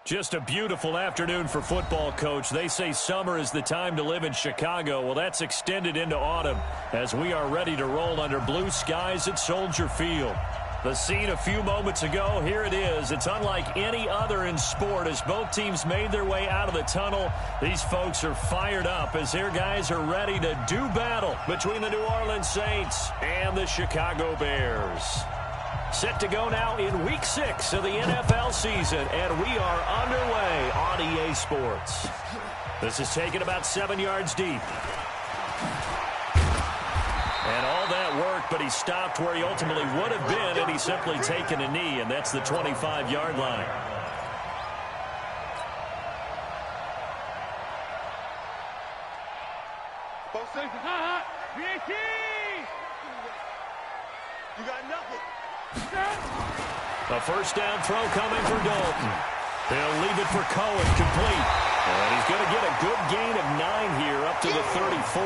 Just a beautiful afternoon for football, Coach. They say summer is the time to live in Chicago. Well, that's extended into autumn as we are ready to roll under blue skies at Soldier Field. The scene a few moments ago, here it is. It's unlike any other in sport as both teams made their way out of the tunnel. These folks are fired up as their guys are ready to do battle between the New Orleans Saints and the Chicago Bears. Set to go now in Week 6 of the NFL season, and we are underway on EA Sports. This is taken about 7 yards deep. And all that work, but he stopped where he ultimately would have been, and he's simply taken a knee, and that's the 25-yard line. You got nothing. A first down throw coming for Dalton. He'll leave it for Cohen, complete. And he's going to get a good gain of 9 here up to the 34.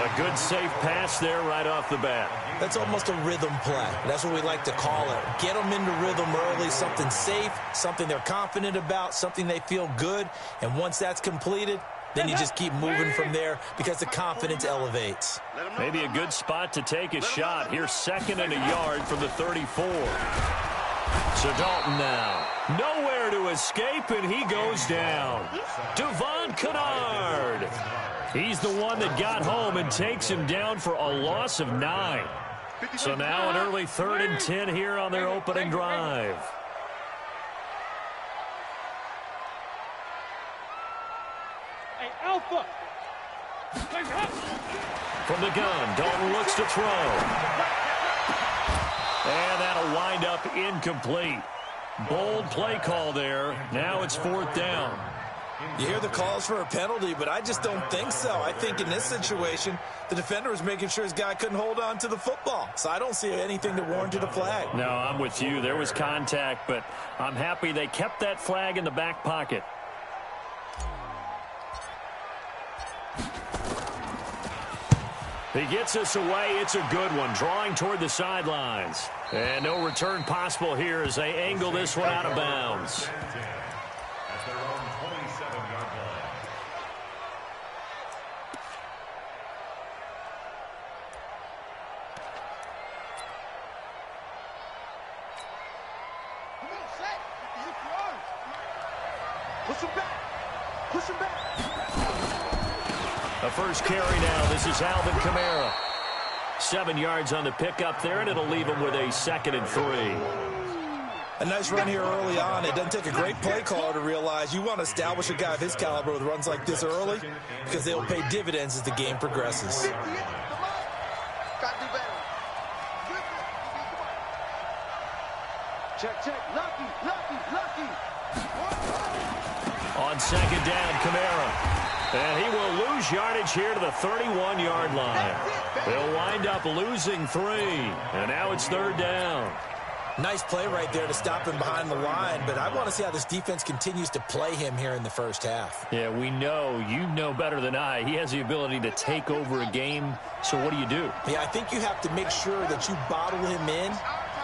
A good safe pass there right off the bat. That's almost a rhythm play. That's what we like to call it. Get them into rhythm early, something safe, something they're confident about, something they feel good. And once that's completed, then you just keep moving from there because the confidence elevates. Maybe a good spot to take a shot. Here's 2nd and a yard from the 34. So Dalton now. Nowhere to escape, and he goes down. Devon Kennard. He's the one that got home and takes him down for a loss of 9. So now an early 3rd and 10 here on their opening drive. Alpha. From the gun, Dalton looks to throw. And that'll wind up incomplete. Bold play call there. Now it's 4th down. You hear the calls for a penalty, but I just don't think so. I think in this situation, the defender was making sure his guy couldn't hold on to the football. So I don't see anything that warranted a flag. No, I'm with you. There was contact, but I'm happy they kept that flag in the back pocket. He gets us away. It's a good one, drawing toward the sidelines. And no return possible here as they angle this one out of bounds. Push him back. Push him back. A first carry now. This is Alvin Kamara. 7 yards on the pickup there, and it'll leave him with a 2nd and 3. A nice run here early on. It doesn't take a great play caller to realize you want to establish a guy of his caliber with runs like this early because they will pay dividends as the game progresses. Check, check. Lucky. On 2nd down, Kamara. And he will lose yardage here to the 31-yard line. They'll wind up losing 3. And now it's 3rd down. Nice play right there to stop him behind the line, but I want to see how this defense continues to play him here in the first half. Yeah, we know. You know better than I. He has the ability to take over a game. So what do you do? Yeah, I think you have to make sure that you bottle him in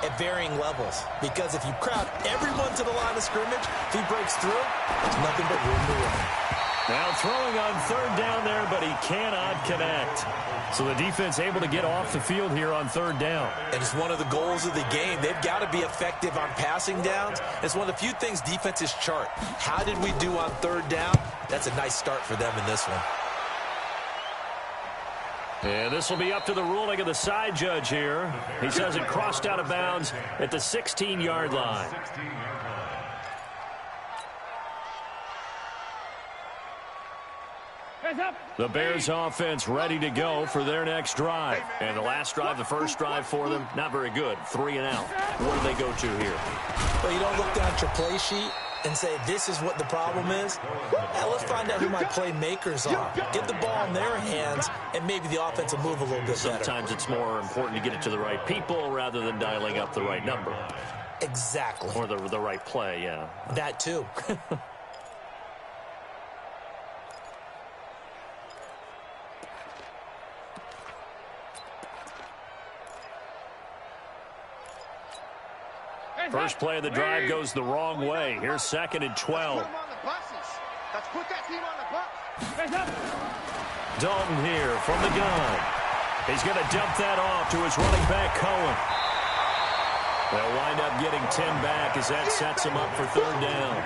at varying levels, because if you crowd everyone to the line of scrimmage, if he breaks through, there's nothing but room to run. Now throwing on 3rd down there, but he cannot connect. So the defense able to get off the field here on 3rd down. And it's one of the goals of the game. They've got to be effective on passing downs. It's one of the few things defenses chart. How did we do on 3rd down? That's a nice start for them in this one. And this will be up to the ruling of the side judge here. He says it crossed out of bounds at the 16-yard line. The Bears offense ready to go for their next drive. And the last drive, the first drive for them, not very good. 3 and out. What do they go to here? Well, you don't look down at your play sheet and say, this is what the problem is. Now, let's find out who my playmakers are. Get the ball in their hands, and maybe the offense will move a little bit better. Sometimes it's more important to get it to the right people rather than dialing up the right number. Exactly. Or the right play, yeah. That too. First play of the drive goes the wrong way. Here's 2nd and 12. Put 'em on the buses. Let's put that team on the bus. Dalton here from the gun. He's going to dump that off to his running back, Cohen. They'll wind up getting 10 back as that sets him up for 3rd down.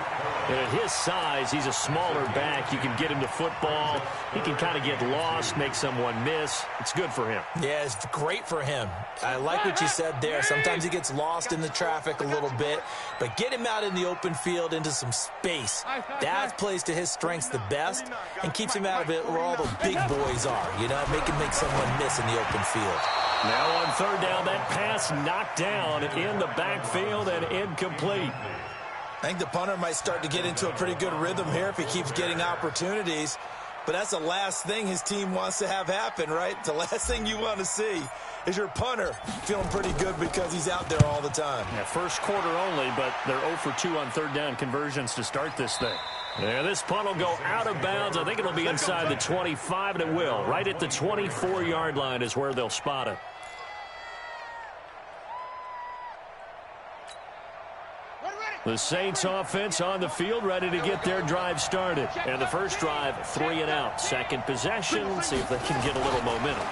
And at his size, he's a smaller back. You can get him to football. He can kind of get lost, make someone miss. It's good for him. Yeah, it's great for him. I like what you said there. Sometimes he gets lost in the traffic a little bit, but get him out in the open field into some space. That plays to his strengths the best and keeps him out of it where all the big boys are. You know, make someone miss in the open field. Now on 3rd down, that pass knocked down in the backfield and incomplete. I think the punter might start to get into a pretty good rhythm here if he keeps getting opportunities. But that's the last thing his team wants to have happen, right? The last thing you want to see is your punter feeling pretty good because he's out there all the time. Yeah, first quarter only, but they're 0 for 2 on 3rd down conversions to start this thing. Yeah, this punt will go out of bounds. I think it'll be inside the 25, and it will. Right at the 24-yard line is where they'll spot it. The Saints offense on the field, ready to get their drive started. And the first drive, 3 and out. Second possession, see if they can get a little momentum.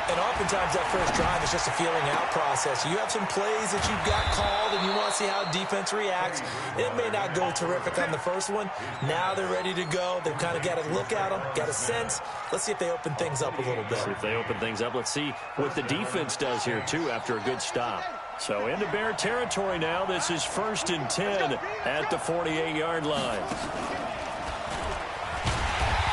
And oftentimes that first drive is just a feeling out process. You have some plays that you've got called and you want to see how defense reacts. It may not go terrific on the first one. Now they're ready to go. They've kind of got to look at them, got a sense. Let's see if they open things up a little bit. See if they open things up. Let's see what the defense does here, too, after a good stop. So into Bear territory now. This is 1st and 10 at the 48-yard line.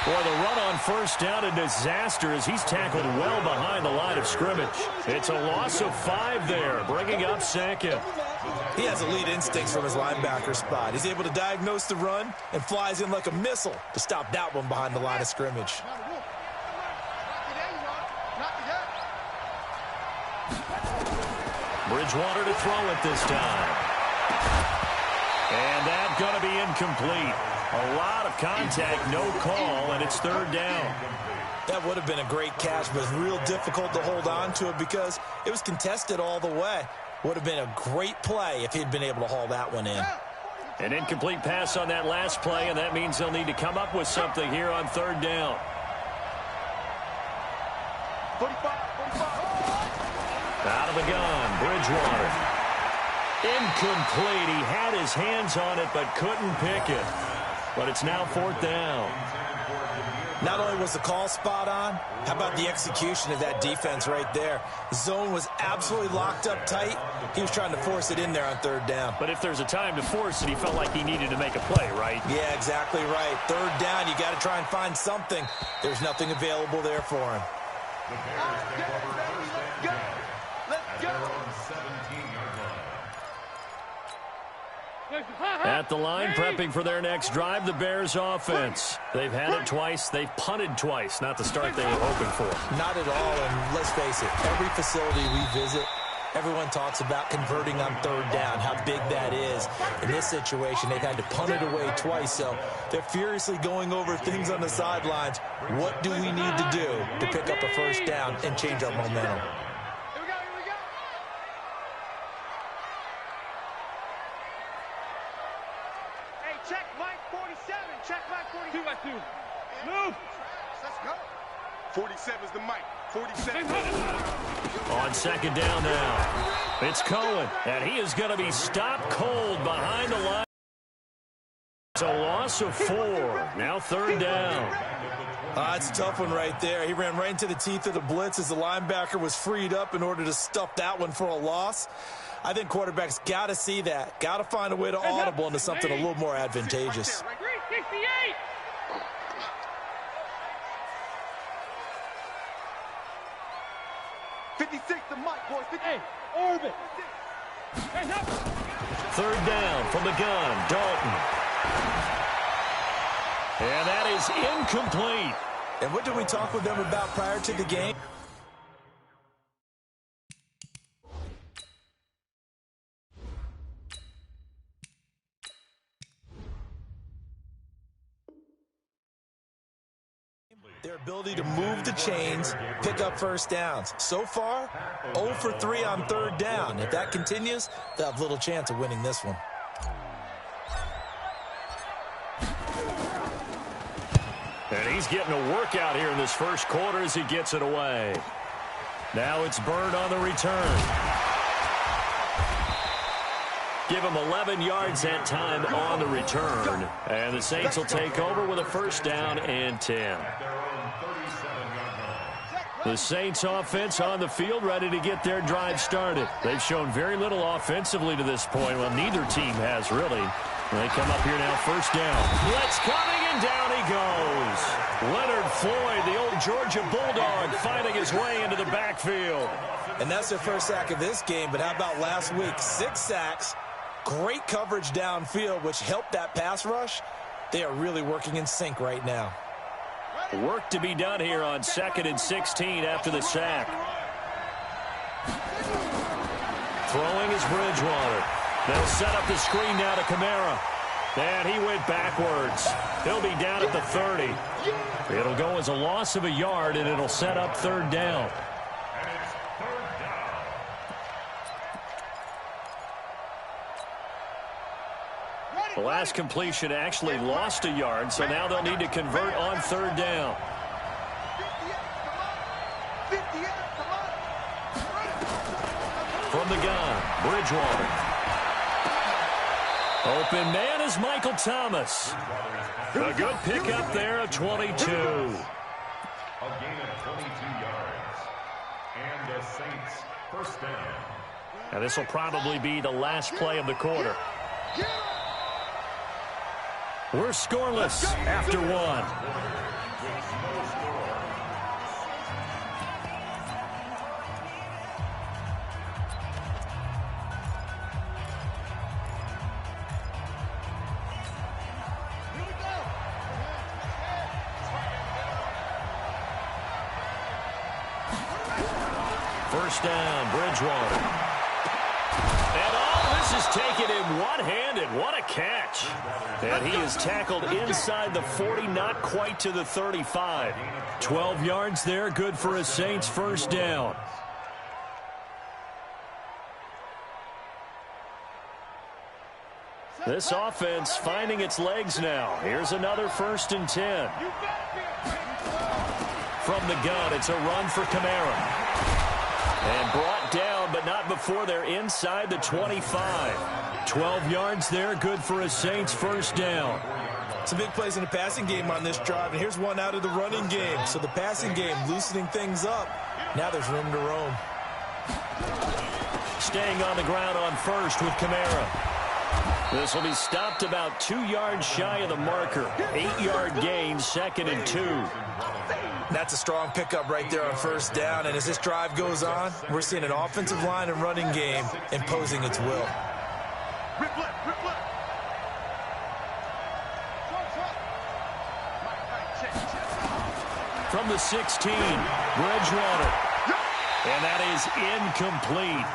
Boy, the run on 1st down, a disaster as he's tackled well behind the line of scrimmage. It's a loss of 5 there, bringing up 2nd. He has elite instincts from his linebacker spot. He's able to diagnose the run and flies in like a missile to stop that one behind the line of scrimmage. Bridgewater to throw it this time. And that's going to be incomplete. A lot of contact, no call, and it's 3rd down. That would have been a great catch, but it's real difficult to hold on to it because it was contested all the way. Would have been a great play if he'd been able to haul that one in. An incomplete pass on that last play, and that means they'll need to come up with something here on 3rd down. 45. Out of the gun, Bridgewater. Incomplete. He had his hands on it but couldn't pick it. But it's now 4th down. Not only was the call spot on, how about the execution of that defense right there? The zone was absolutely locked up tight. He was trying to force it in there on 3rd down. But if there's a time to force it, he felt like he needed to make a play, right? Yeah, exactly right. 3rd down, you got to try and find something. There's nothing available there for him. Let's go. At the line, prepping for their next drive, the Bears offense. They've had it twice. They've punted twice. Not the start they were hoping for. Not at all, and let's face it, every facility we visit, everyone talks about converting on 3rd down, how big that is. In this situation, they've had to punt it away twice, so they're furiously going over things on the sidelines. What do we need to do to pick up a 1st down and change our momentum? Check Mike 47. Check Mike 47. 2 by 2. Move. Let's go. 47's the Mike. 47. On 2nd down now. It's Cohen, and he is going to be stopped cold behind the line. It's a loss of 4. Now 3rd down. It's a tough one right there. He ran right into the teeth of the blitz as the linebacker was freed up in order to stuff that one for a loss. I think quarterbacks got to see that. Got to find a way to audible into something a little more advantageous. 368. The Mike, boys. Hey, orbit. 3rd down from the gun, Dalton. And that is incomplete. And what did we talk with them about prior to the game? Their ability to move the chains, pick up first downs. So far, 0 for 3 on third down. If that continues, they'll have little chance of winning this one. And he's getting a workout here in this first quarter as he gets it away. Now it's Bird on the return. Give him 11 yards that time on the return. And the Saints will take over with a first down and 10. The Saints offense on the field ready to get their drive started. They've shown very little offensively to this point. Well, neither team has really. They come up here now, first down. Blitz coming, and down he goes. Leonard Floyd, the old Georgia Bulldog, finding his way into the backfield. And that's their first sack of this game, but how about last week? 6 sacks, great coverage downfield, which helped that pass rush. They are really working in sync right now. Work to be done here on 2nd and 16 after the sack. Throwing is Bridgewater. They'll set up the screen now to Kamara. And he went backwards. He'll be down at the 30. It'll go as a loss of a yard, and it'll set up third down. The last completion actually lost a yard, so now they'll need to convert on third down. From the gun, Bridgewater. Open man is Michael Thomas. A good pickup there at 22. A gain of 22 yards. And the Saints first down. And this will probably be the last play of the quarter. We're scoreless after one. First down, Bridgewater. And all this is taken in one-handed. What a catch. And he is tackled inside the 40, not quite to the 35. 12 yards there, good for a Saints first down. This offense finding its legs now. Here's another 1st and 10. From the gun, it's a run for Kamara. And brought down, but not before they're inside the 25. 12 yards there, good for a Saints first down. Some big plays in the passing game on this drive, and here's one out of the running game. So the passing game loosening things up. Now there's room to roam. Staying on the ground on first with Kamara. This will be stopped about 2 yards shy of the marker. 8-yard gain, 2nd and 2. That's a strong pickup right there on first down. And as this drive goes on, we're seeing an offensive line and running game imposing its will. From the 16, Bridgewater. And that is incomplete.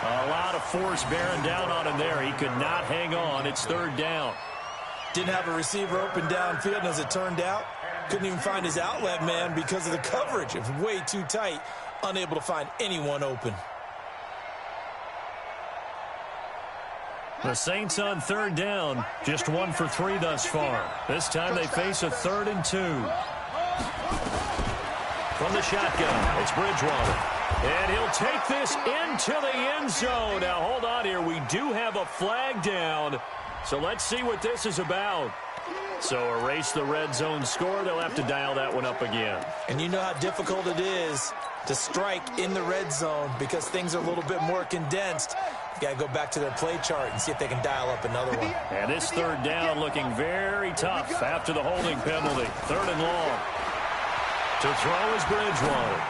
A lot of force bearing down on him there. He could not hang on. It's third down. Didn't have a receiver open downfield, and as it turned out, couldn't even find his outlet man because of the coverage. It was way too tight, unable to find anyone open. The Saints on third down, just 1 for 3 thus far. This time they face a 3rd and 2. From the shotgun, it's Bridgewater. And he'll take this into the end zone. Now, hold on here. We do have a flag down. So let's see what this is about. So erase the red zone score. They'll have to dial that one up again. And you know how difficult it is to strike in the red zone because things are a little bit more condensed. You got to go back to their play chart and see if they can dial up another one. And this third down looking very tough after the holding penalty. 3rd and long. To throw is Bridgewater.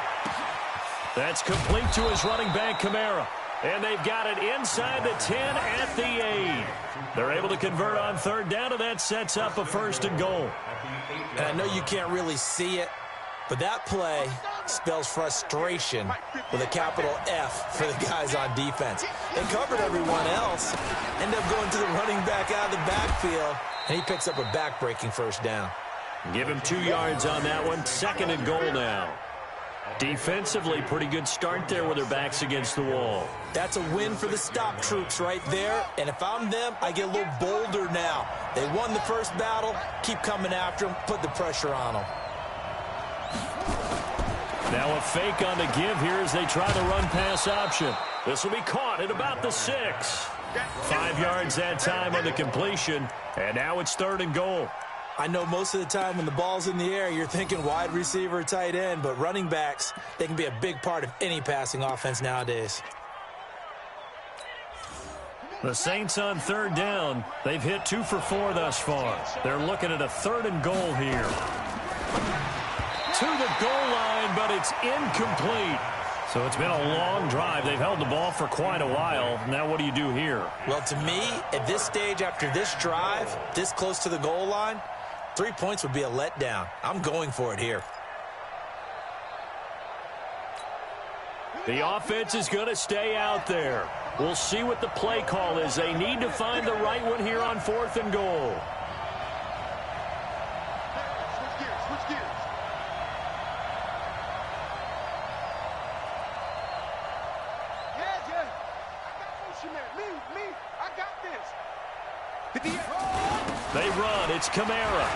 That's complete to his running back, Kamara. And they've got it inside the 10 at the 8. They're able to convert on third down, and that sets up a 1st and goal. And I know you can't really see it, but that play spells frustration with a capital F for the guys on defense. They covered everyone else, end up going to the running back out of the backfield, and he picks up a back-breaking first down. Give him 2 yards on that one. 2nd and goal now. Defensively, pretty good start there with their backs against the wall. That's a win for the stop troops right there. And if I'm them, I get a little bolder now. They won the first battle. Keep coming after them. Put the pressure on them. Now a fake on the give here as they try the run-pass option. This will be caught at about the 6. 5 yards that time on the completion. And now it's 3rd and goal. I know most of the time when the ball's in the air, you're thinking wide receiver, tight end, but running backs, they can be a big part of any passing offense nowadays. The Saints on 3rd down. They've hit 2 for 4 thus far. They're looking at a 3rd and goal here. To the goal line, but it's incomplete. So it's been a long drive. They've held the ball for quite a while. Now what do you do here? Well, to me, at this stage after this drive, this close to the goal line, 3 points would be a letdown. I'm going for it here. The offense is going to stay out there. We'll see what the play call is. They need to find the right one here on 4th and goal. Switch gears. Yeah. Me. I got this. They run. It's Kamara.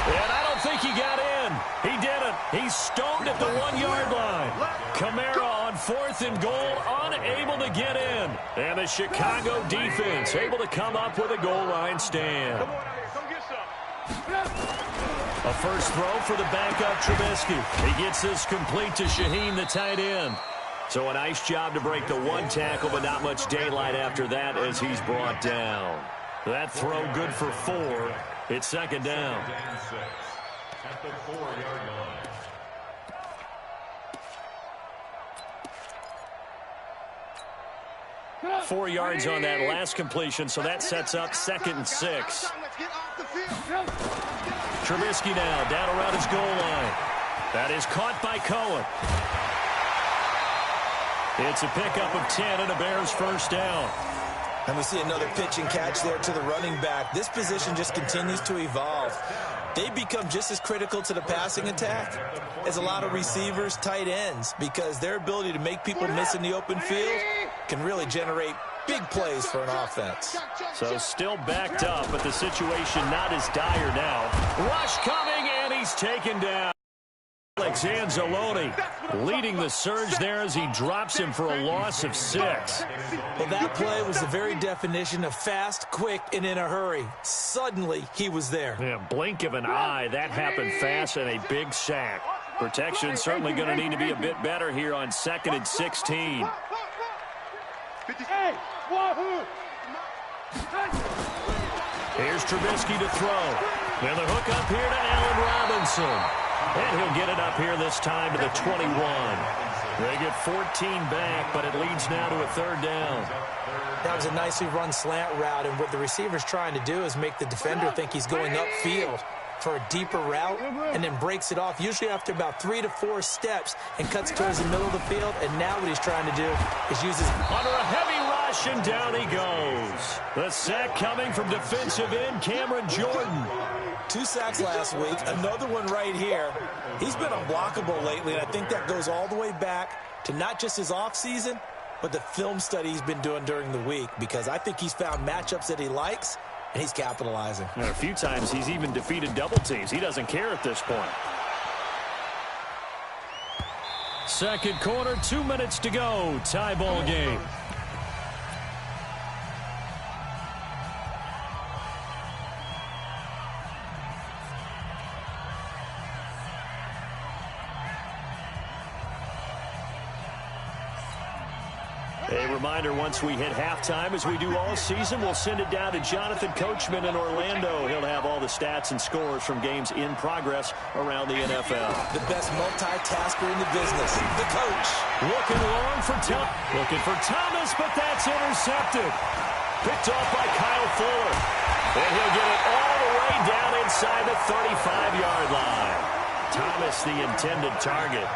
And I don't think he got in. He didn't. He's stoned at the 1-yard line. Kamara on 4th and goal, unable to get in. And the Chicago defense able to come up with a goal line stand. A first throw for the backup Trubisky. He gets this complete to Shaheen, the tight end. So a nice job to break the 1 tackle, but not much daylight after that as he's brought down. That throw good for 4. It's 2nd down. At the 4-yard line. 4 yards on that last completion, so that sets up 2nd and 6. Trubisky now down around his goal line. That is caught by Cohen. It's a pickup of 10 and a Bears first down. And we see another pitch and catch there to the running back. This position just continues to evolve. They become just as critical to the passing attack as a lot of receivers, tight ends, because their ability to make people miss in the open field can really generate big plays for an offense. So still backed up, but the situation not as dire now. Rush coming, and he's taken down. Alex Anzalone leading the surge there as he drops him for a loss of 6. Well, that play was the very definition of fast, quick, and in a hurry. Suddenly, he was there. Yeah, blink of an eye. That happened fast and a big sack. Protection certainly going to need to be a bit better here on 2nd and 16. Here's Trubisky to throw. And the hook up here to Allen Robinson. And he'll get it up here this time to the 21. They get 14 back, but it leads now to a 3rd down. That was a nicely run slant route, and what the receiver's trying to do is make the defender think he's going upfield for a deeper route and then breaks it off, usually after about 3 to 4 steps, and cuts towards the middle of the field. And now what he's trying to do is use his... Under a heavy rush, and down he goes. The sack coming from defensive end Cameron Jordan. 2 sacks last week, another one right here. He's been unblockable lately, and I think that goes all the way back to not just his offseason, but the film study he's been doing during the week, because I think he's found matchups that he likes, and he's capitalizing. And a few times he's even defeated double teams. He doesn't care at this point. 2nd quarter, 2 minutes to go. Tie ball game. A reminder, once we hit halftime, as we do all season, we'll send it down to Jonathan Coachman in Orlando. He'll have all the stats and scores from games in progress around the NFL. The best multitasker in the business, the coach. Looking long for Thomas, but that's intercepted. Picked off by Kyle Fuller. And he'll get it all the way down inside the 35-yard line. Thomas, the intended target.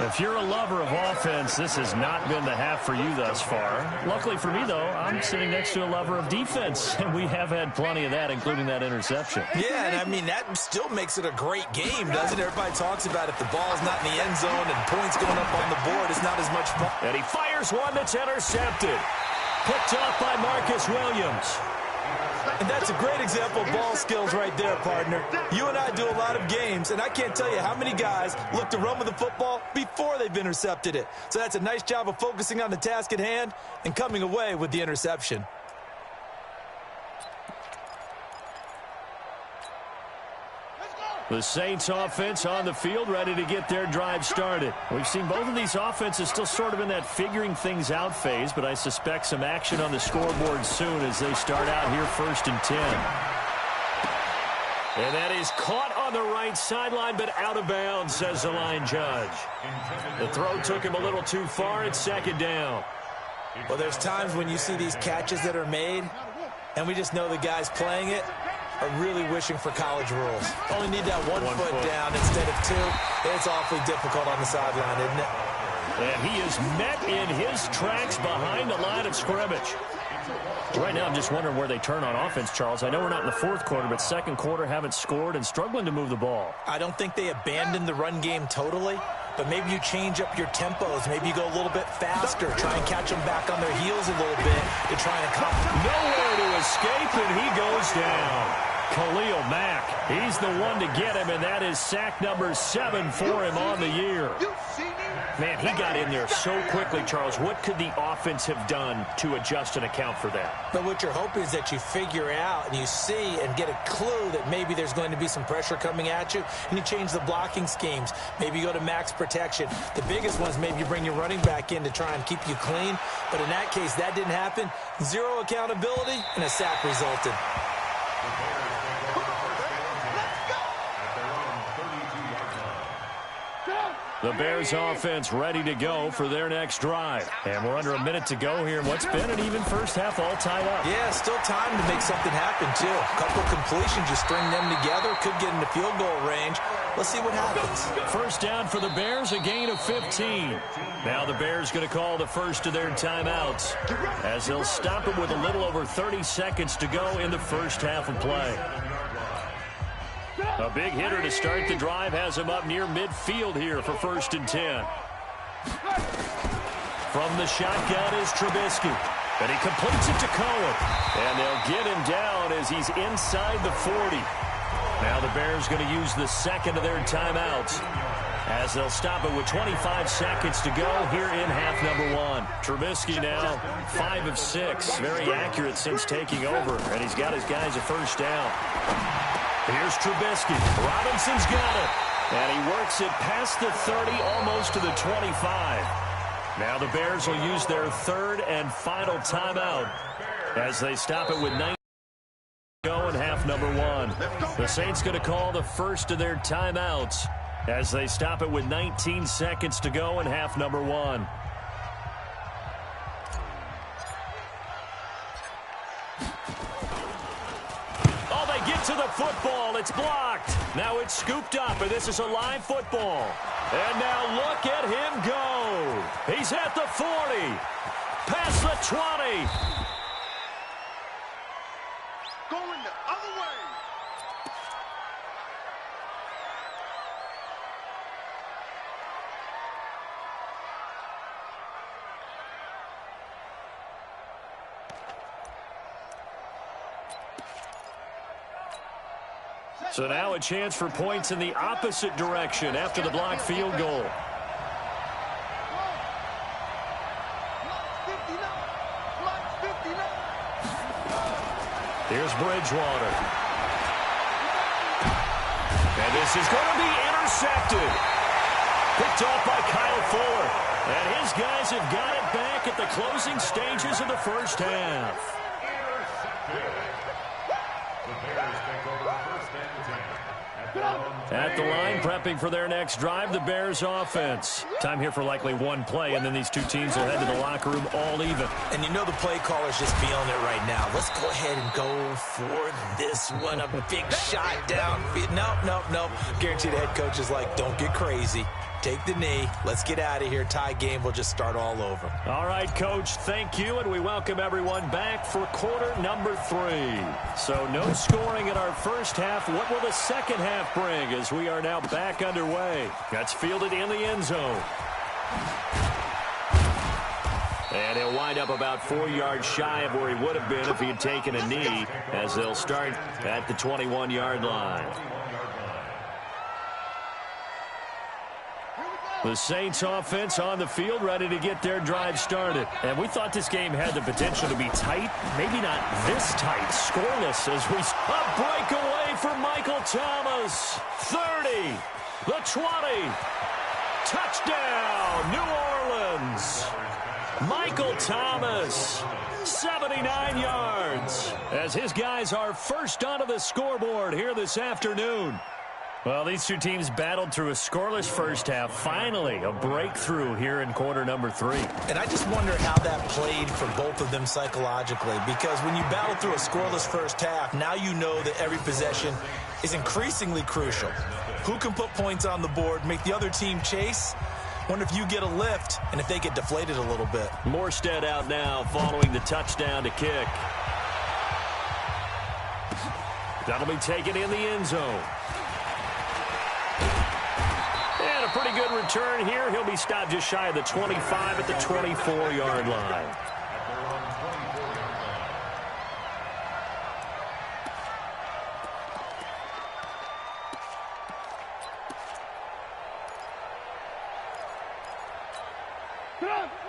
If you're a lover of offense, this has not been the half for you thus far. Luckily for me, though, I'm sitting next to a lover of defense, and we have had plenty of that, including that interception. Yeah, and I mean, that still makes it a great game, doesn't it? Everybody talks about if the ball's not in the end zone and points going up on the board, it's not as much fun. And he fires one that's intercepted. Picked off by Marcus Williams. And that's a great example of ball skills right there, partner. You and I do a lot of games, and I can't tell you how many guys look to run with the football before they've intercepted it. So that's a nice job of focusing on the task at hand and coming away with the interception. The Saints offense on the field, ready to get their drive started. We've seen both of these offenses still sort of in that figuring things out phase, but I suspect some action on the scoreboard soon as they start out here 1st and 10. And that is caught on the right sideline, but out of bounds, says the line judge. The throw took him a little too far. It's 2nd down. Well, there's times when you see these catches that are made, and we just know the guys playing it are really wishing for college rules. Only need that one foot down instead of 2. It's awfully difficult on the sideline, isn't it? And he is met in his tracks behind the line of scrimmage. Right now, I'm just wondering where they turn on offense, Charles. I know we're not in the 4th quarter, but 2nd quarter haven't scored and struggling to move the ball. I don't think they abandoned the run game totally, but maybe you change up your tempos. Maybe you go a little bit faster, try and catch them back on their heels a little bit to try and accomplish. Nowhere to escape, and he goes down. Khalil Mack, he's the one to get him, and that is sack number 7 for him on the year. Man, he got in there so quickly, Charles. What could the offense have done to adjust and account for that? But what you're hoping is that you figure out and you see and get a clue that maybe there's going to be some pressure coming at you, and you change the blocking schemes. Maybe you go to max protection. The biggest ones, maybe you bring your running back in to try and keep you clean. But in that case, that didn't happen. 0 accountability, and a sack resulted. The Bears offense ready to go for their next drive. And we're under a minute to go here in what's been an even first half, all tied up. Yeah, still time to make something happen, too. A couple completions, you string them together, could get into field goal range. Let's see what happens. 1st down for the Bears, a gain of 15. Now the Bears going to call the first of their timeouts as they'll stop it with a little over 30 seconds to go in the first half of play. A big hitter to start the drive has him up near midfield here for 1st and 10. From the shotgun is Trubisky. And he completes it to Cohen. And they'll get him down as he's inside the 40. Now the Bears going to use the 2nd of their timeouts as they'll stop it with 25 seconds to go here in half number 1. Trubisky now 5 of 6. Very accurate since taking over. And he's got his guys a 1st down. Here's Trubisky. Robinson's got it. And he works it past the 30, almost to the 25. Now the Bears will use their 3rd and final timeout as they stop it with 9 to go in half number 1. The Saints going to call the first of their timeouts as they stop it with 19 seconds to go in half number 1. To the football, it's blocked. Now it's scooped up, and this is a live football. And now look at him go. He's at the 40, past the 20. Going the other way. So now a chance for points in the opposite direction after the blocked field goal. Here's Bridgewater. And this is going to be intercepted. Picked off by Kyle Fuller. And his guys have got it back at the closing stages of the first half. At the line, prepping for their next drive, the Bears offense. Time here for likely one play, and then these two teams will head to the locker room all even. And you know the play caller's just feeling it right now. Let's go ahead and go for this one. A big shot down. Nope. Guarantee the head coach is like, don't get crazy. take the knee. Let's get out of here. Tie game will just start all over. All right, Coach, thank you, and we welcome everyone back for quarter number 3. So no scoring in our first half. What will the second half bring as we are now back underway? That's fielded in the end zone. And he'll wind up about 4 yards shy of where he would have been if he had taken a knee, as they'll start at the 21-yard line. The Saints offense on the field, ready to get their drive started. And we thought this game had the potential to be tight. Maybe not this tight, scoreless as we... A breakaway for Michael Thomas. 30, the 20. Touchdown, New Orleans. Michael Thomas, 79 yards, as his guys are first onto the scoreboard here this afternoon. Well, these two teams battled through a scoreless first half. Finally, a breakthrough here in quarter number 3. And I just wonder how that played for both of them psychologically, because when you battle through a scoreless first half, now you know that every possession is increasingly crucial. Who can put points on the board, make the other team chase? Wonder if you get a lift and if they get deflated a little bit. Morstead out now following the touchdown to kick. That'll be taken in the end zone. And a pretty good return here. He'll be stopped just shy of the 25 at the 24-yard line.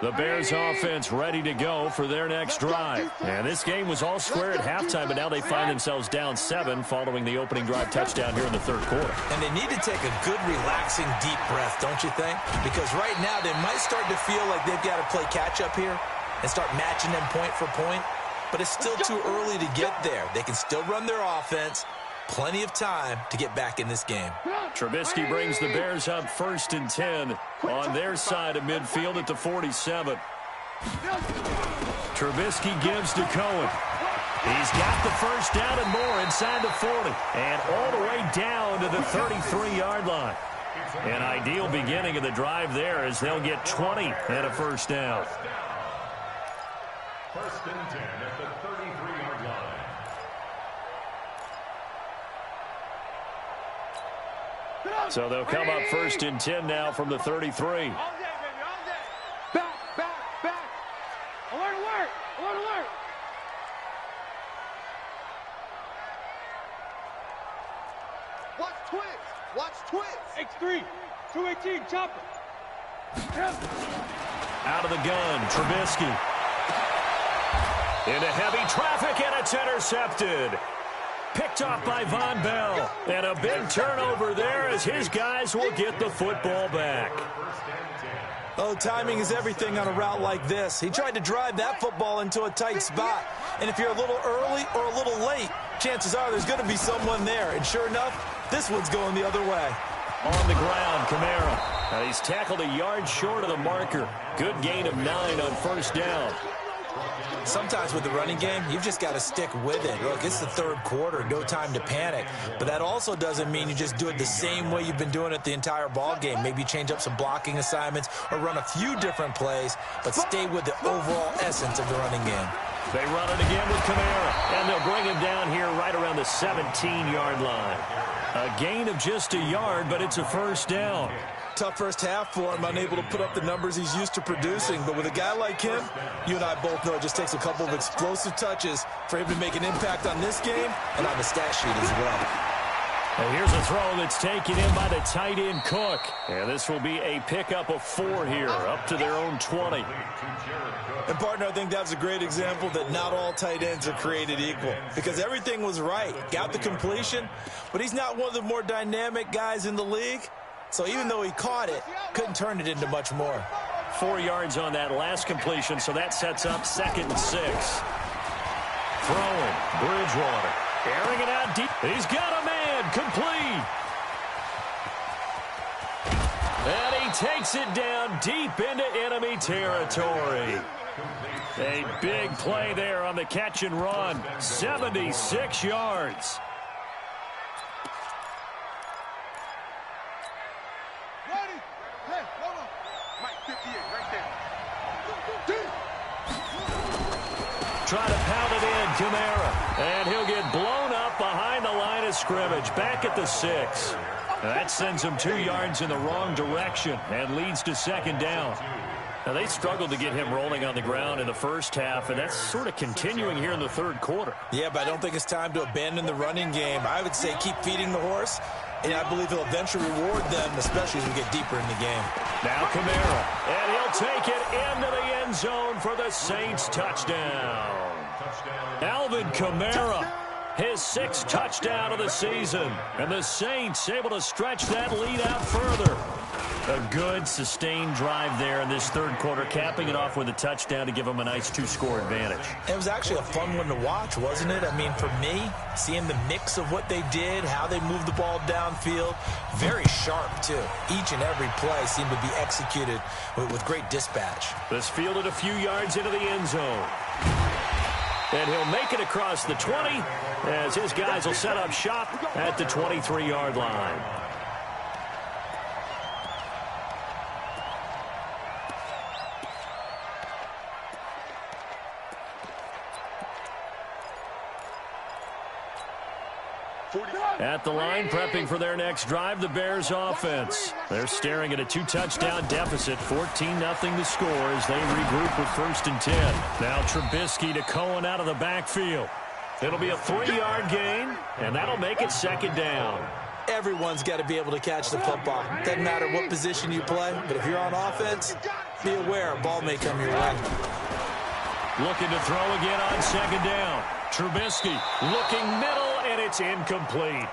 The Bears offense ready to go for their next drive. And this game was all square at halftime, but now they find themselves down 7 following the opening drive touchdown here in the third quarter. And they need to take a good, relaxing, deep breath, don't you think? Because right now they might start to feel like they've got to play catch-up here and start matching them point for point. But it's still too early to get there. They can still run their offense. Plenty of time to get back in this game. Trubisky brings the Bears up 1st and 10 on their side of midfield at the 47. Trubisky gives to Cohen. He's got the first down and more inside the 40. And all the way down to the 33-yard line. An ideal beginning of the drive there as they'll get 20 and a first down. 1st and 10 at the 33-yard line. So they'll come up 1st and 10 now from the 33. All day, baby, all day. Back, back, back. Alert, alert, alert, alert. Watch twins. Watch twins. X3, 218, chopper. Out of the gun, Trubisky. Into heavy traffic, and it's intercepted. Picked off by Von Bell. And a big turnover there as his guys will get the football back. Oh, timing is everything on a route like this. He tried to drive that football into a tight spot. And if you're a little early or a little late, chances are there's going to be someone there. And sure enough, this one's going the other way. On the ground, Kamara. And he's tackled a yard short of the marker. Good gain of 9 on 1st down. Sometimes with the running game, you've just got to stick with it. Look, it's the third quarter, no time to panic. But that also doesn't mean you just do it the same way you've been doing it the entire ball game. Maybe change up some blocking assignments or run a few different plays, but stay with the overall essence of the running game. They run it again with Kamara, and they'll bring him down here right around the 17-yard line. A gain of just a yard, but it's a first down. Tough first half for him, unable to put up the numbers he's used to producing. But with a guy like him, you and I both know it just takes a couple of explosive touches for him to make an impact on this game and on the stat sheet as well. And here's a throw that's taken in by the tight end Cook. And this will be a pickup of 4 here, up to their own 20. And, partner, I think that's a great example that not all tight ends are created equal. Because everything was right. Got the completion, but he's not one of the more dynamic guys in the league. So even though he caught it, couldn't turn it into much more. 4 yards on that last completion, so that sets up 2nd and 6. Throwing, Bridgewater, airing it out deep. He's got a man, complete. And he takes it down deep into enemy territory. A big play there on the catch and run. 76 yards. Mike 58, right there. Try to pound it in, Kamara. And he'll get blown up behind the line of scrimmage, back at the 6. That sends him 2 yards in the wrong direction and leads to second down. Now, they struggled to get him rolling on the ground in the first half, and that's sort of continuing here in the third quarter. Yeah, but I don't think it's time to abandon the running game. I would say keep feeding the horse, and I believe he'll eventually reward them, especially as we get deeper in the game. Now Kamara, and he'll take it into the end zone for the Saints touchdown. Alvin Kamara, his 6th touchdown of the season, and the Saints able to stretch that lead out further. A good, sustained drive there in this third quarter, capping it off with a touchdown to give them a nice 2-score advantage. It was actually a fun one to watch, wasn't it? I mean, for me, seeing the mix of what they did, how they moved the ball downfield, very sharp, too. Each and every play seemed to be executed with great dispatch. This fielded a few yards into the end zone. And he'll make it across the 20 as his guys will set up shop at the 23-yard line. At the line, prepping for their next drive, the Bears offense. They're staring at a 2-touchdown deficit, 14-0 the score as they regroup with 1st and 10. Now Trubisky to Cohen out of the backfield. It'll be a 3-yard gain, and that'll make it second down. Everyone's got to be able to catch the football. Doesn't matter what position you play, but if you're on offense, be aware a ball may come your way. Looking to throw again on second down. Trubisky looking middle, and it's incomplete.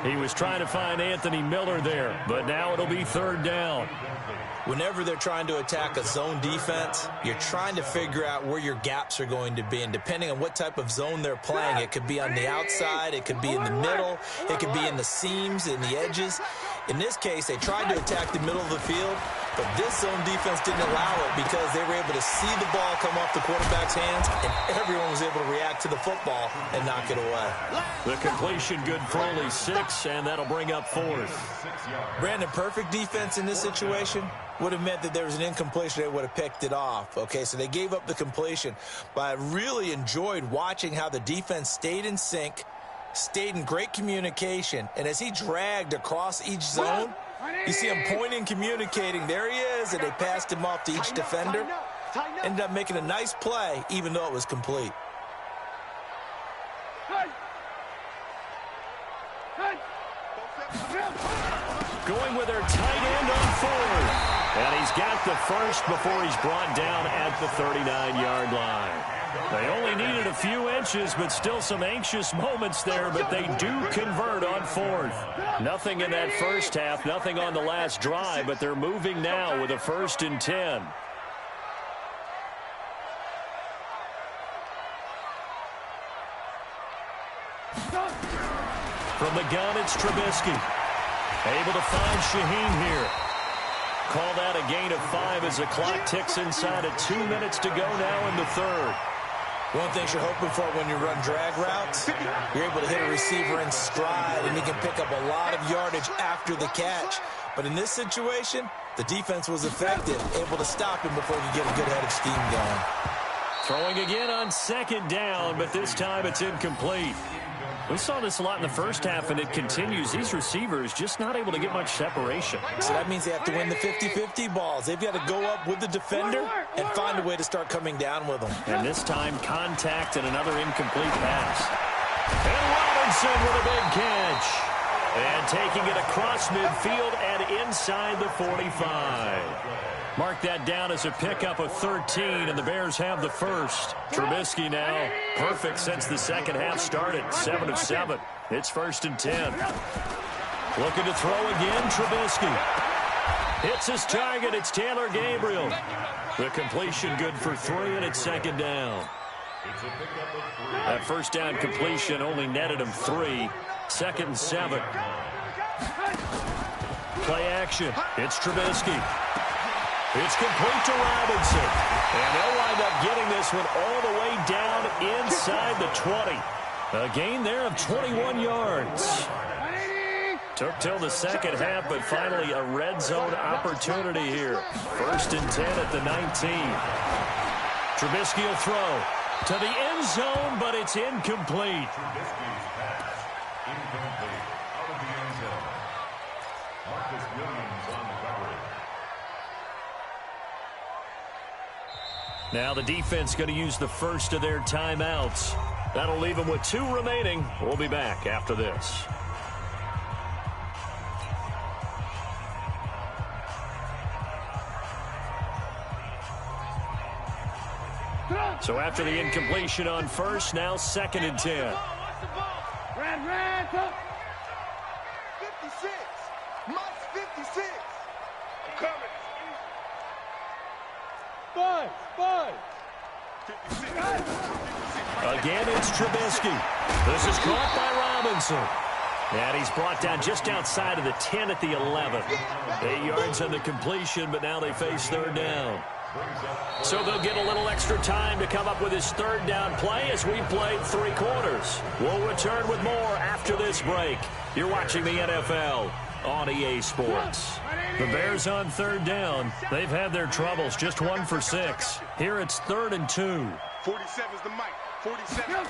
He was trying to find Anthony Miller there, but now it'll be third down. Whenever they're trying to attack a zone defense, you're trying to figure out where your gaps are going to be. And depending on what type of zone they're playing, it could be on the outside, it could be in the middle, it could be in the seams, in the edges. In this case, they tried to attack the middle of the field, but this zone defense didn't allow it because they were able to see the ball come off the quarterback's hands, and everyone was able to react to the football and knock it away. The completion good for only 6, and that'll bring up 4th. Brandon, perfect defense in this situation would have meant that there was an incompletion. They would have picked it off. Okay, so they gave up the completion, but I really enjoyed watching how the defense stayed in sync, stayed in great communication, and as he dragged across each zone, you see him pointing, communicating. There he is, and they passed him off to each defender. Ended up making a nice play, even though it was complete. Going with their tight end on 4th. And he's got the first before he's brought down at the 39-yard line. They only needed a few inches, but still some anxious moments there, but they do convert on 4th. Nothing in that first half, nothing on the last drive, but they're moving now with a 1st and 10. From the gun, it's Trubisky. Able to find Shaheen here. Call that a gain of 5 as the clock ticks inside of 2 minutes to go now in the third. One thing you're hoping for when you run drag routes, you're able to hit a receiver in stride, and he can pick up a lot of yardage after the catch. But in this situation, the defense was effective, able to stop him before he could get a good head of steam going. Throwing again on second down, but this time it's incomplete. We saw this a lot in the first half, and it continues. These receivers just not able to get much separation. So that means they have to win the 50-50 balls. They've got to go up with the defender and find a way to start coming down with them. And this time, contact and another incomplete pass. And Robinson with a big catch. And taking it across midfield and inside the 45. Mark that down as a pickup of 13, and the Bears have the first. Trubisky now perfect since the second half started, 7 of 7. It's 1st and 10. Looking to throw again, Trubisky. Hits his target, it's Taylor Gabriel. The completion good for 3, and it's second down. That first down completion only netted him 3. 2nd and 7. Play action, it's Trubisky. It's complete to Robinson. And they'll wind up getting this one all the way down inside the 20. A gain there of 21 yards. Took till the second half, but finally a red zone opportunity here. 1st and 10 at the 19. Trubisky will throw to the end zone, but it's incomplete. Trubisky's pass, incomplete, out of the end zone. Marcus Williams on the coverage. Now the defense going to use the first of their timeouts. That'll leave them with 2 remaining. We'll be back after this. So after the incompletion on first, now 2nd and 10. Red, 56. Must 56. I'm coming. 5. 56. Again, it's Trubisky. This is caught by Robinson. And he's brought down just outside of the 10 at the 11. 8 yards on the completion, but now they face 3rd down. So they'll get a little extra time to come up with his 3rd down play as we played 3 quarters. We'll return with more after this break. You're watching the NFL on EA Sports. The Bears on 3rd down. They've had their troubles, just 1 for 6. Here it's 3rd and 2. 47's the mic. 47.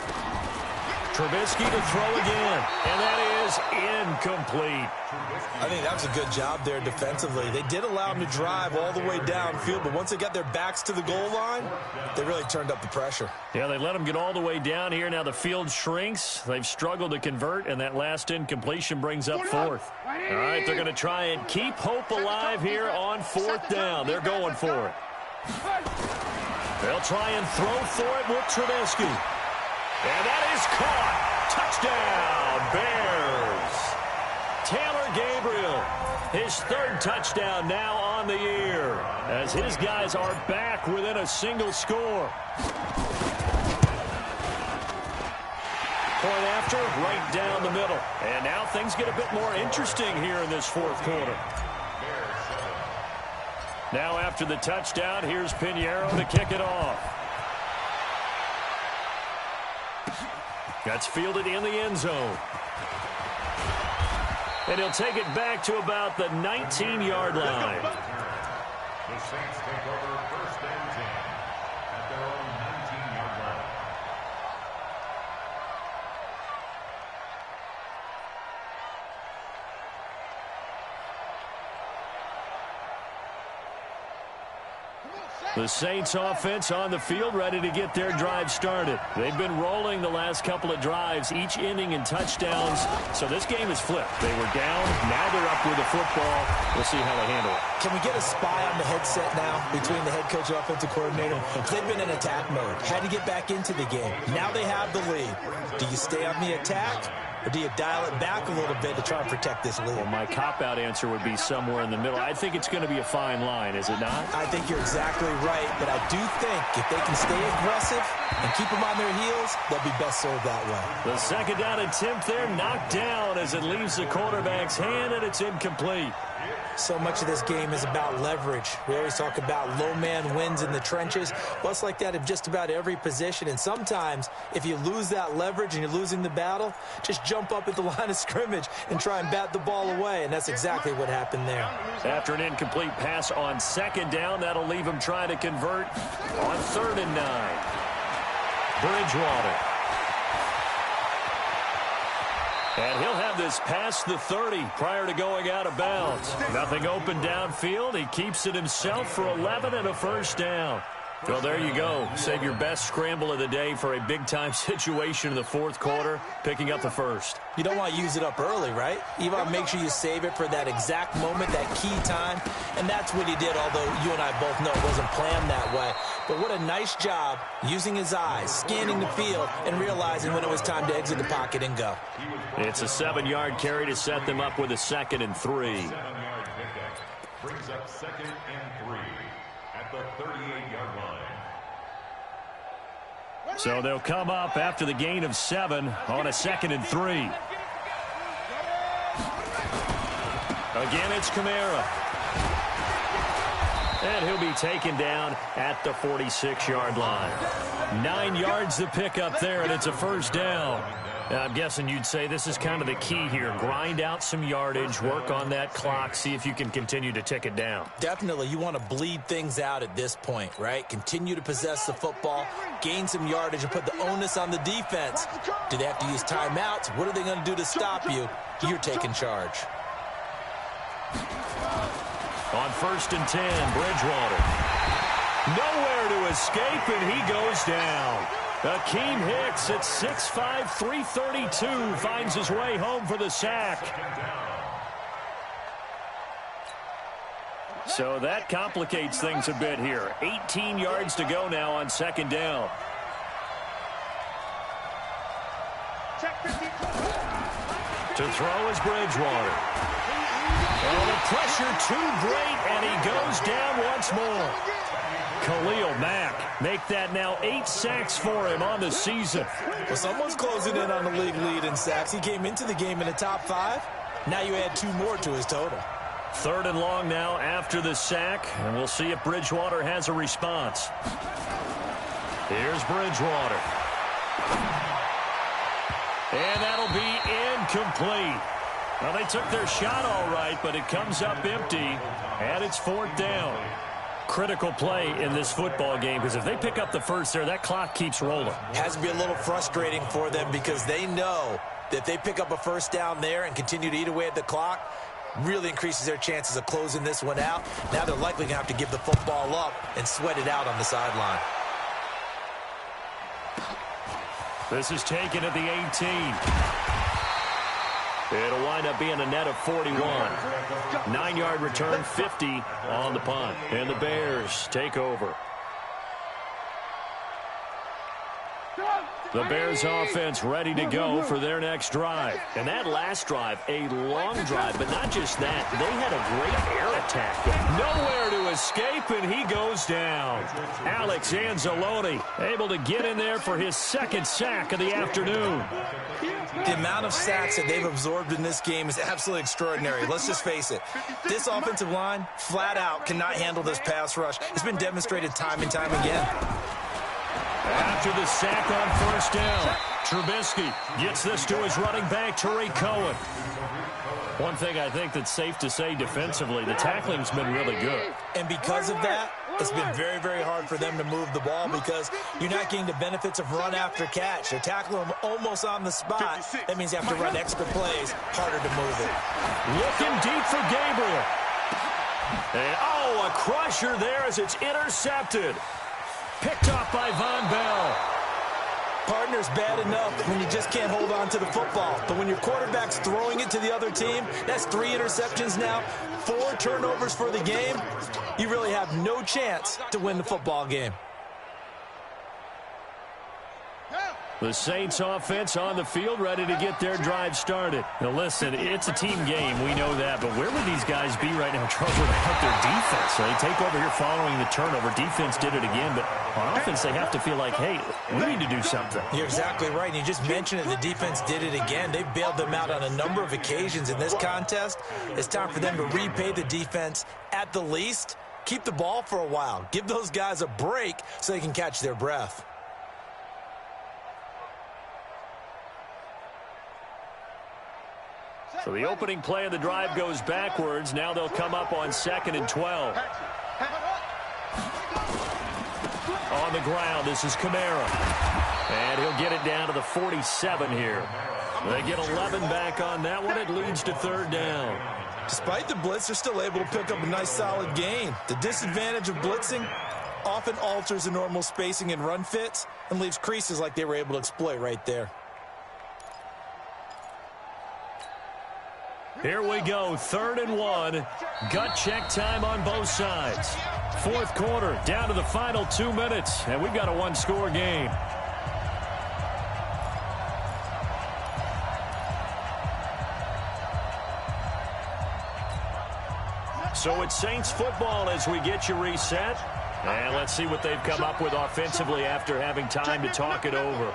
Trubisky to throw again, and that is incomplete. I think that was a good job there defensively. They did allow him to drive all the way downfield, but once they got their backs to the goal line, they really turned up the pressure. Yeah, they let him get all the way down here. Now the field shrinks. They've struggled to convert, and that last incompletion brings up 4th. All right, they're going to try and keep hope alive here on 4th down. They're going for it. They'll try and throw for it with Trubisky. And that is caught. Touchdown, Bears. Taylor Gabriel, his 3rd touchdown now on the year, as his guys are back within a single score. Point after, right down the middle. And now things get a bit more interesting here in this 4th quarter. Now after the touchdown, here's Pinheiro to kick it off. That's fielded in the end zone. And he'll take it back to about the 19-yard line. The Saints take over 1st and 10 at their own 19-yard line. The Saints offense on the field, ready to get their drive started. They've been rolling the last couple of drives, each inning in touchdowns. So this game is flipped. They were down. Now they're up with the football. We'll see how they handle it. Can we get a spy on the headset now between the head coach and offensive coordinator? They've been in attack mode. Had to get back into the game. Now they have the lead. Do you stay on the attack, or do you dial it back a little bit to try and protect this lead? Well, my cop-out answer would be somewhere in the middle. I think it's going to be a fine line, is it not? I think you're exactly right, but I do think if they can stay aggressive and keep them on their heels, they'll be best served that way. The 2nd down attempt there knocked down as it leaves the quarterback's hand, and it's incomplete. So much of this game is about leverage. We always talk about low man wins in the trenches. Well, it's like that in just about every position. And sometimes, if you lose that leverage and you're losing the battle, just jump up at the line of scrimmage and try and bat the ball away. And that's exactly what happened there. After an incomplete pass on 2nd down, that'll leave him trying to convert on 3rd and 9. Bridgewater. And he'll have this past the 30 prior to going out of bounds. Nothing open downfield. He keeps it himself for 11 and a 1st down. Well, there you go. Save your best scramble of the day for a big-time situation in the 4th quarter, picking up the 1st. You don't want to use it up early, right? You want to make sure you save it for that exact moment, that key time. And that's what he did, although you and I both know it wasn't planned that way. But what a nice job using his eyes, scanning the field, and realizing when it was time to exit the pocket and go. It's a 7-yard carry to set them up with a 2nd and 3. 7-yard pickup brings up 2nd and 3 at the 38-yard line. So they'll come up after the gain of 7 on a 2nd and 3. Again, it's Kamara. And he'll be taken down at the 46-yard line. 9 yards to pick up there, and it's a 1st down. I'm guessing you'd say this is kind of the key here. Grind out some yardage, work on that clock, see if you can continue to tick it down. Definitely, you want to bleed things out at this point, right? Continue to possess the football, gain some yardage, and put the onus on the defense. Do they have to use timeouts? What are they going to do to stop you? You're taking charge. On 1st and 10, Bridgewater. Nowhere to escape, and he goes down. Akeem Hicks at 6'5", 332 finds his way home for the sack. So that complicates things a bit here. 18 yards to go now on 2nd down. To throw is Bridgewater. Oh, the pressure too great, and he goes down once more. Khalil Mack, make that now 8 sacks for him on the season. Well, someone's closing in on the league lead in sacks. He came into the game in the top 5. Now you add 2 more to his total. 3rd and long now after the sack, and we'll see if Bridgewater has a response. Here's Bridgewater. And that'll be incomplete. Well, they took their shot all right, but it comes up empty, and it's 4th down. Critical play in this football game, because if they pick up the first there, that clock keeps rolling. Has to be a little frustrating for them because they know that if they pick up a first down there and continue to eat away at the clock, really increases their chances of closing this one out. Now they're likely going to have to give the football up and sweat it out on the sideline. This is taken at the 18. It'll wind up being a net of 41. 9-yard return, 50 on the punt. And the Bears take over. The Bears offense ready to go for their next drive. And that last drive, a long drive, but not just that. They had a great air attack. Nowhere to escape, and he goes down. Alex Anzalone able to get in there for his 2nd sack of the afternoon. The amount of sacks that they've absorbed in this game is absolutely extraordinary. Let's just face it. This offensive line, flat out, cannot handle this pass rush. It's been demonstrated time and time again. After the sack on 1st down, Trubisky gets this to his running back, Tariq Cohen. One thing I think that's safe to say defensively, the tackling's been really good. And because of that, it's been very, very hard for them to move the ball because you're not getting the benefits of run after catch. They're tackling them almost on the spot. That means you have to run extra plays, harder to move it. Looking deep for Gabriel. And, oh, a crusher there as it's intercepted. Picked off by Von Bell. Partner's bad enough when you just can't hold on to the football. But when your quarterback's throwing it to the other team, that's 3 interceptions now, 4 turnovers for the game. You really have no chance to win the football game. The Saints offense on the field ready to get their drive started. Now listen, it's a team game, we know that, but where would these guys be right now trying to help their defense? So they take over here following the turnover. Defense did it again, but on offense they have to feel like, hey, we need to do something. You're exactly right, and you just mentioned it, the defense did it again. They bailed them out on a number of occasions in this contest. It's time for them to repay the defense at the least. Keep the ball for a while. Give those guys a break so they can catch their breath. So the opening play of the drive goes backwards. Now they'll come up on 2nd and 12. On the ground, this is Kamara. And he'll get it down to the 47 here. They get 11 back on that one. It leads to 3rd down. Despite the blitz, they're still able to pick up a nice solid gain. The disadvantage of blitzing often alters the normal spacing and run fits and leaves creases like they were able to exploit right there. Here we go, 3rd and 1. Gut check time on both sides. 4th quarter, down to the final 2 minutes, and we've got a 1-score game. So it's Saints football as we get you reset. And let's see what they've come up with offensively after having time to talk it over.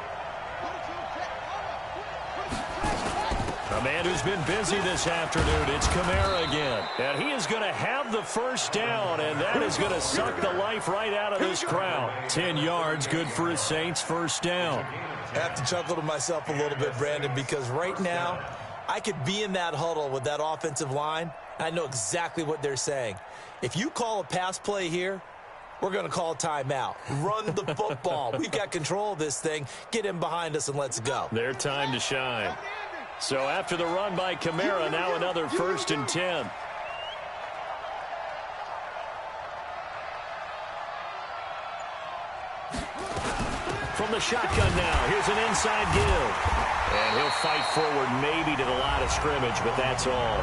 A man who's been busy this afternoon, it's Kamara again. And he is going to have the 1st down, and that is going to suck the life right out of this crowd. 10 yards, good for his Saints 1st down. I have to chuckle to myself a little bit, Brandon, because right now I could be in that huddle with that offensive line. I know exactly what they're saying. If you call a pass play here, we're going to call timeout. Run the football. We've got control of this thing. Get in behind us and let's go. Their time to shine. So after the run by Kamara, now another 1st and 10. From the shotgun now, here's an inside give. And he'll fight forward maybe to the line of scrimmage, but that's all.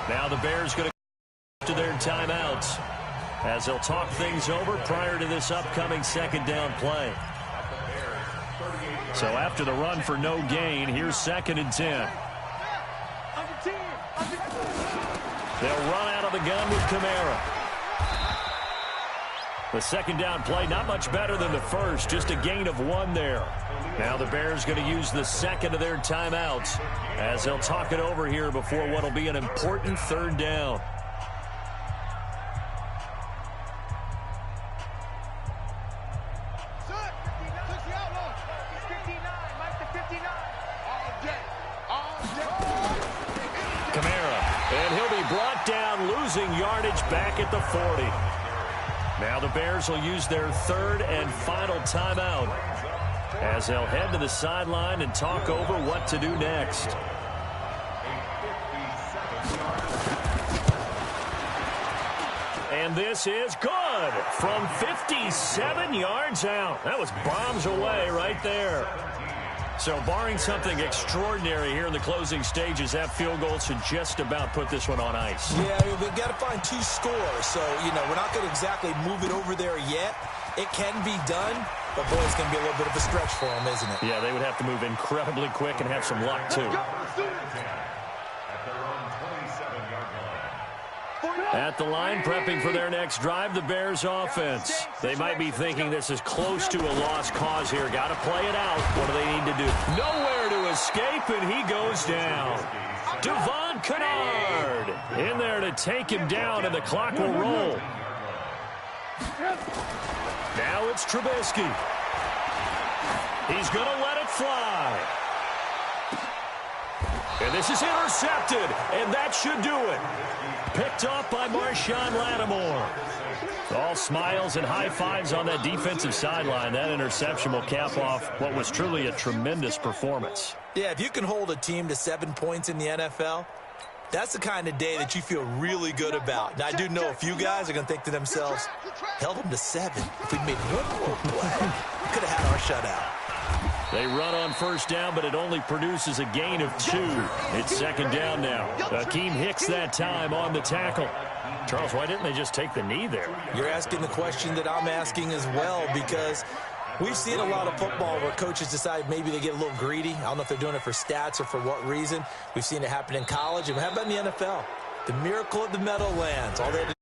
Now the Bears going to their timeouts as they'll talk things over prior to this upcoming 2nd down play. So after the run for no gain, here's 2nd and 10. They'll run out of the gun with Kamara. The 2nd down play, not much better than the first, just a gain of 1 there. Now the Bears going to use the 2nd of their timeouts as they'll talk it over here before what will be an important 3rd down. Losing yardage back at the 40. Now the Bears will use their 3rd and final timeout as they'll head to the sideline and talk over what to do next. And this is good from 57 yards out. That was bombs away right there. So barring something extraordinary here in the closing stages, that field goal should just about put this one on ice. Yeah, we've got to find 2 scores. So, we're not going to exactly move it over there yet. It can be done, but, boy, it's going to be a little bit of a stretch for them, isn't it? Yeah, they would have to move incredibly quick and have some luck, too. At the line, prepping for their next drive, the Bears offense. They might be thinking this is close to a lost cause here. Got to play it out. What do they need to do? Nowhere to escape, and he goes down. Devon Kennard in there to take him down, and the clock will roll. Now it's Trubisky. He's going to let it fly. And this is intercepted, and that should do it. Picked off by Marshawn Lattimore. All smiles and high fives on that defensive sideline. That interception will cap off what was truly a tremendous performance. Yeah, if you can hold a team to 7 points in the NFL, that's the kind of day that you feel really good about. Now, I do know a few guys are going to think to themselves, held them to 7. If we'd made 1 more play, could have had our shutout. They run on 1st down, but it only produces a gain of 2. It's 2nd down now. Akeem Hicks that time on the tackle. Charles, why didn't they just take the knee there? You're asking the question that I'm asking as well, because we've seen a lot of football where coaches decide maybe they get a little greedy. I don't know if they're doing it for stats or for what reason. We've seen it happen in college. And how about in the NFL? The miracle of the Meadowlands. All they had to